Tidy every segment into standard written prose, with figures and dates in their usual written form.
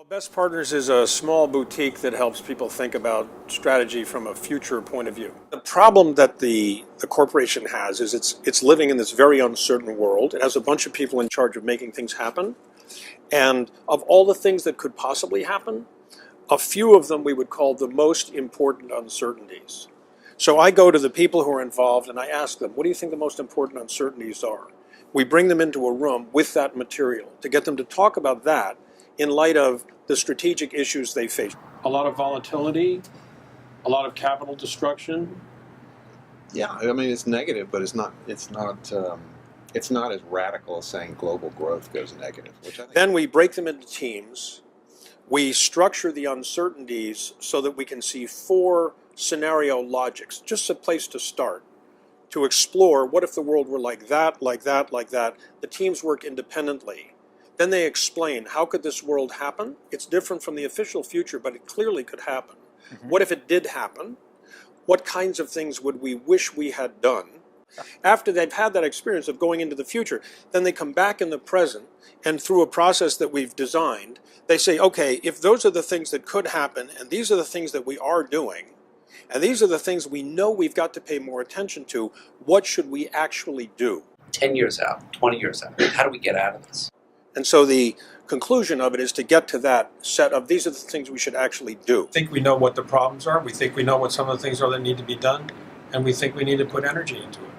Well, Best Partners is a small boutique that helps people think about strategy from a future point of view. The problem that the corporation has is it's living in this very uncertain world. It has a bunch of people in charge of making things happen. And of all the things that could possibly happen, a few of them we would call the most important uncertainties. So I go to the people who are involved and I ask them, what do you think the most important uncertainties are? We bring them into a room with that material to get them to talk about that in light of the strategic issues they face. A lot of volatility, a lot of capital destruction. Yeah, I mean it's negative, but it's not as radical as saying global growth goes negative. Which I think Then we break them into teams. We structure the uncertainties so that we can see 4 scenario logics, just a place to start, to explore what if the world were like that, like that, like that. The teams work independently. Then they explain, how could this world happen? It's different from the official future, but it clearly could happen. What if it did happen? What kinds of things would we wish we had done? After they've had that experience of going into the future, then they come back in the present, and through a process that we've designed, they say, okay, if those are the things that could happen, and these are the things that we are doing, and these are the things we know we've got to pay more attention to, what should we actually do? 10 years out, 20 years out, how do we get out of this? And so the conclusion of it is to get to that set of these are the things we should actually do. I think we know what the problems are. We think we know what some of the things are that need to be done. And we think we need to put energy into it.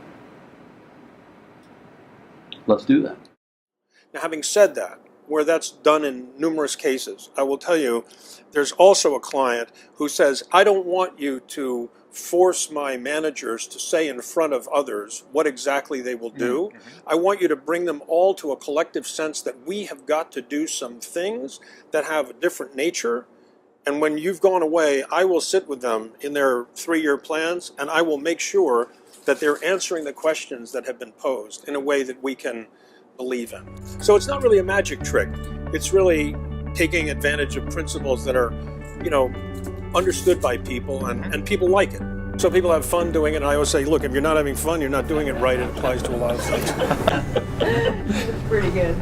Let's do that. Now, having said that, where that's done in numerous cases, I will tell you, there's also a client who says, I don't want you to force my managers to say in front of others what exactly they will do. I want you to bring them all to a collective sense that we have got to do some things that have a different nature. And when you've gone away, I will sit with them in their 3-year plans, and I will make sure that they're answering the questions that have been posed in a way that we can believe in. So it's not really a magic trick. It's really taking advantage of principles that are, understood by people, and people like it. So people have fun doing it, and I always say, look, if you're not having fun, you're not doing it right. It applies to a lot of things. Pretty good.